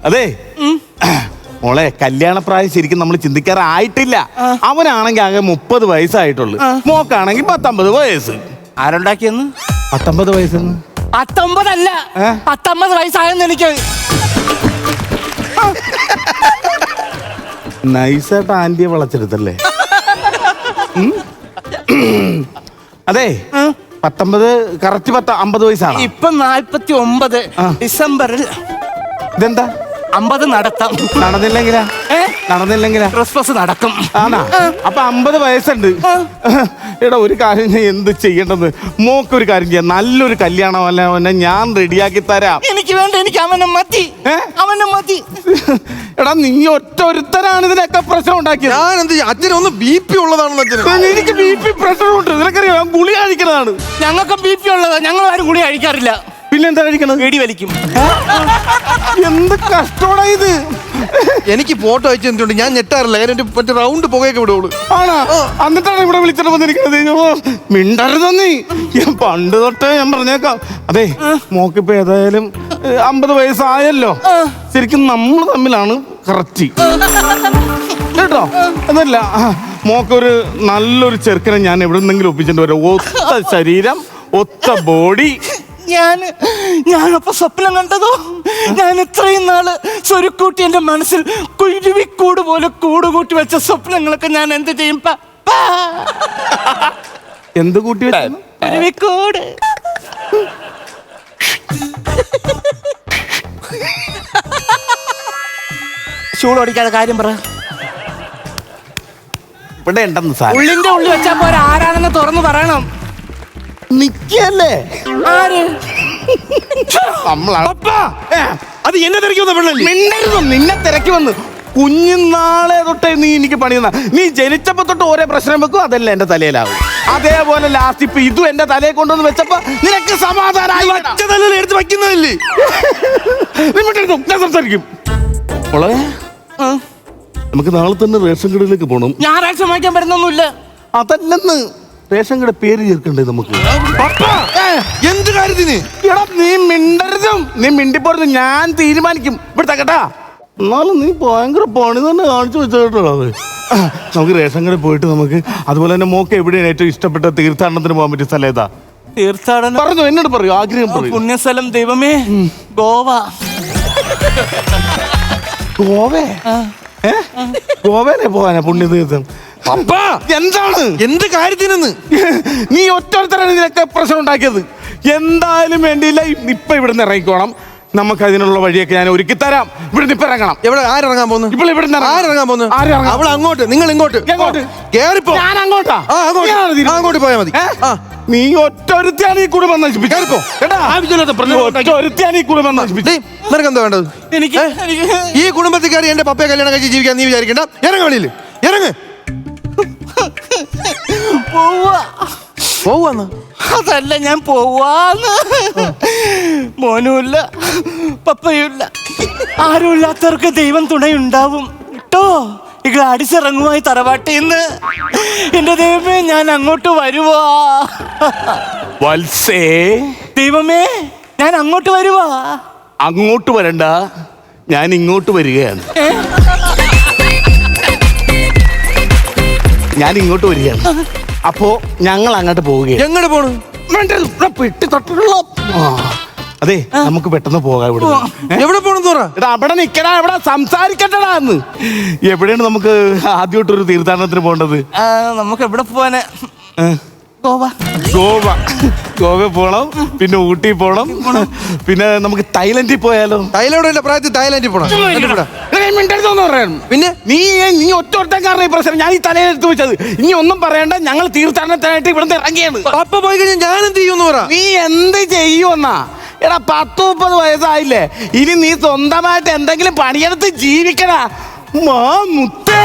അതെ മോളെ കല്യാണപ്രായം ശരിക്കും നമ്മൾ ചിന്തിക്കാറായിട്ടില്ല. അവനാണെങ്കിൽ ആകെ 30 വയസ്സായിട്ടുള്ളു, മോക്കാണെങ്കിൽ 19 വയസ്സ്. ആരുണ്ടാക്കിയെന്ന്? 19 വയസ്സെന്ന്? 19 അല്ല, 19 വയസ്സായെന്ന് എനിക്ക്. നൈസായിട്ട് ആന്റിയെ വളച്ചെടുത്തല്ലേ? അതെ 19 കറക്റ്റ് 50 വയസ്സാണ്. ഇപ്പൊ 49 ഡിസംബറിൽ ഇതെന്താ 50 നടത്താം. നടന്നില്ലെങ്കിലാ? നടന്നില്ലെങ്കിലാ ക്രിസ്മസ് നടക്കും. ആണാ? അപ്പൊ 50 വയസ്സുണ്ട്. എടാ ഒരു കാര്യം ഞാൻ എന്ത് ചെയ്യേണ്ടത്? മോക്കൊരു കാര്യം ചെയ്യാം, നല്ലൊരു കല്യാണം അല്ല ഞാൻ റെഡിയാക്കി തരാം. എനിക്ക് വേണ്ട, എനിക്ക് അവനെ മതി, അവനെ മതി. എടാ നീ ഒറ്റൊരുത്തരാണ് ഇതിനൊക്കെ പ്രശ്നം ഉണ്ടാക്കിയത്. ഞാൻ എന്ത് ചെയ്യും? അച്ഛനൊന്ന് BP ഉള്ളതാണല്ലോ അച്ഛന്. എനിക്ക് BP പ്രശ്നമുണ്ട്, നിനക്കറിയാം. ഗുളി കഴിക്കുന്നതാണ്. ഞങ്ങൾക്ക് BP ഉള്ളതാ, ഞങ്ങൾ ആരും ഗുളി കഴിക്കാറില്ല. പിന്നെന്താ കഴിക്കണത്? വെടി വലിക്കും. എന്ത് കഷ്ടോടാ ഇത്. എനിക്ക് ഫോട്ടോ അയച്ചു തന്നിട്ടുണ്ട്, ഞാൻ ഞെട്ടാറില്ല. മറ്റേ റൗണ്ട് പുകയൊക്കെ വിടുള്ളൂ. ആണോ? എന്നിട്ടാണ് ഇവിടെ വിളിച്ചിട്ട് വന്നിരിക്കുന്നത്. മിണ്ടരുത് നീ. ഞാൻ പണ്ട് തൊട്ടേ ഞാൻ പറഞ്ഞേക്കാം. അതെ മോക്കിപ്പോ ഏതായാലും 50 വയസ്സായല്ലോ. ശരിക്കും നമ്മൾ തമ്മിലാണ് കറക്റ്റ് കേട്ടോ. എന്നല്ല മോക്കൊരു നല്ലൊരു ചെറുക്കനെ ഞാൻ എവിടെ നിന്നെങ്കിലും ഒപ്പിച്ചിട്ട് വരാം. ഒത്ത ശരീരം, ഒത്ത ബോഡി. ഞാനപ്പോ സ്വപ്നം കണ്ടതോ, ഞാൻ ഇത്രയും നാള് സ്വരുക്കൂട്ടി എന്റെ മനസ്സിൽ കുരുവിക്കൂട് പോലെ കൂടുകൂട്ടി വെച്ച സ്വപ്നങ്ങളൊക്കെ ഞാൻ എന്ത് ചെയ്യും? എന്ത് കൂട്ടി വെച്ച? കുരുവിക്കൂട്. ചൂടോടിക്കാതെ കാര്യം പറ. ഇവിടെ ഉണ്ടെന്ന് സാർ. ഉള്ളിന്റെ ഉള്ളിൽ വെച്ചാ പോരാ, ആരാണെന്ന് തുറന്നു പറയണം. നിക്കല്ലേ? ആര്? അത് എന്നെ തിരക്കി വന്ന പെണ്ണല്ലേ? മിണ്ടരുത്. നിന്നെ തിരക്കി വന്ന് കുഞ്ഞുനാളെ തൊട്ടേ നീ എനിക്ക് പണിയുന്ന. നീ ജനിച്ചപ്പോ തൊട്ട് ഓരോ പ്രശ്നം വെക്കും, അതെല്ലാം എന്റെ തലയിലാവും. അതേപോലെ ലാസ്റ്റ് ഇപ്പൊ ഇതും എന്റെ തലയെ കൊണ്ടുവന്ന് വെച്ചപ്പോ നിനക്ക് സമാധാനമായി. എടുത്ത് വയ്ക്കുന്നതല്ലേ? ഞാൻ സംസാരിക്കും. നമുക്ക് നാളെ തന്നെ റേഷൻ കടയിലേക്ക് പോകണം. ഞാൻ റേഷൻ വാങ്ങിക്കാൻ വരുന്നൊന്നുമില്ല. അതല്ലെന്ന്, റേഷൻ കട പേര് ചേർക്കണ്ടേ നമുക്ക്? എന്ത് കാര്യത്തിന്? എടാ നീ മിണ്ടരുതും, നീ മിണ്ടിപ്പോരുത്. ഞാൻ തീരുമാനിക്കും ഇവിടുത്തെ കേട്ടാ. എന്നാലും നീ ഭയങ്കര പണി തന്നെ കാണിച്ചു വെച്ചോ. നമുക്ക് റേഷൻ കടയിൽ പോയിട്ട് നമുക്ക് അതുപോലെ തന്നെ മോക്ക് എവിടെയാണ് ഏറ്റവും ഇഷ്ടപ്പെട്ട തീർത്ഥാടനത്തിന് പോകാൻ പറ്റിയ സ്ഥലം ഏതാ? തീർത്ഥാടനം പറഞ്ഞു, എന്നോട് പറയൂ, ആഗ്രഹം പറയൂ. പുണ്യസ്ഥലം ദൈവമേ, ഗോവ. ഗോവേ? ഗോവയിലെ പോകാനാ പുണ്യതീർത്ഥം? എന്താണ്? എന്ത് കാര്യത്തിനെന്ന്? നീ ഒറ്റത്തരാണ് ഇതിനൊക്കെ പ്രശ്നം ഉണ്ടാക്കിയത്. എന്തായാലും വേണ്ടിയില്ല, ഇപ്പൊ ഇവിടുന്ന് ഇറങ്ങിക്കോണം. നമുക്ക് അതിനുള്ള വഴിയൊക്കെ ഞാൻ ഒരുക്കി തരാം. ഇവിടുന്ന് ഇപ്പൊ ഇറങ്ങണം. എവിടെ? ആരിറങ്ങാൻ പോകുന്നു? ഇപ്പോൾ ഇവിടുന്ന് ആരിറങ്ങാൻ പോകുന്നു? അവൾ അങ്ങോട്ട്, നിങ്ങൾ ഇങ്ങോട്ട്. എങ്ങോട്ട്? കേറിപ്പോ. ഞാൻ അങ്ങോട്ടാ. അങ്ങോട്ട് പോയാൽ മതി. നീ ഒറ്റൊരുത്തിയാണ് ഈ കുടുംബം നശിപ്പിച്ചോ. ഒറ്റൊരുത്തിയാണ് ഈ കുടുംബം നശിപ്പിച്ചു. നിനക്ക് എന്താ വേണ്ടത്? എനിക്ക് ഈ കുടുംബത്തിൽ കയറി എന്റെ പപ്പയെ കല്യാണം കഴിച്ച് ജീവിക്കാൻ നീ വിചാരിക്കണ്ട. ഇറങ്ങ വെളിയിൽ, ഇറങ്ങ്. പോവാന്ന്? അതല്ല, ഞാൻ പോവാന്ന്. മോനുമില്ല, പപ്പയുമില്ല, ആരുമില്ലാത്തവർക്ക് ദൈവം തുണയുണ്ടാവും കേട്ടോ. ഇങ്ങളെ അടിച്ചിറങ്ങുമായി തറവാട്ടിന്ന്. എന്റെ ദൈവമേ, ഞാൻ അങ്ങോട്ട് വരുവാ. വത്സേ, ദൈവമേ, ഞാൻ അങ്ങോട്ട് വരുവാ. അങ്ങോട്ട് വരണ്ട, ഞാൻ ഇങ്ങോട്ട് വരികയാണ്. ഞാൻ ഇങ്ങോട്ട് വരികയാണ്. അപ്പോ ഞങ്ങൾ അങ്ങോട്ട് പോവുകയാണ്. എങ്ങോട്ട് പോണു? പെട്ടി തൊട്ടുള്ള. അതെ, നമുക്ക് പെട്ടെന്ന് പോകാം. ഇവിടെ എവിടെ പോണെന്ന് പറ. അവിടെ നിക്കടാ, എവിടെ സംസാരിക്കട്ടടാ. എന്ന് എവിടെയാണ് നമുക്ക് ആദ്യമായിട്ടൊരു തീർത്ഥാടനത്തിന് പോകേണ്ടത്? നമുക്ക് എവിടെ പോവാന്? ഗോവ. ഗോവ പോണം, പിന്നെ ഊട്ടി പോണം, പിന്നെ നമുക്ക് തായ്ലൻഡിൽ പോയാലോ? തായ്ലൻഡിന്റെ പ്രായത്തിൽ തായ്ലൻഡിൽ പോണം. പിന്നെ നീ ഒറ്റൊരുത്തൻ കാരണം ഈ പ്രശ്നം ഞാൻ ഈ തലയിലെടുത്ത് വെച്ചത്. ഇനി ഒന്നും പറയണ്ട, ഞങ്ങൾ തീർത്ഥാടനത്തിനായിട്ട് ഇവിടുന്ന് ഇറങ്ങിയാണ്. പപ്പ പോയി കഴിഞ്ഞാൽ ഞാൻ എന്ത് ചെയ്യുമെന്ന് പറ. നീ എന്ത് ചെയ്യുമെന്നാ? എടാ 10-30 വയസ്സായില്ലേ, ഇനി നീ സ്വന്തമായിട്ട് എന്തെങ്കിലും പണിയെടുത്ത് ജീവിക്കടാ. മുത്തേ.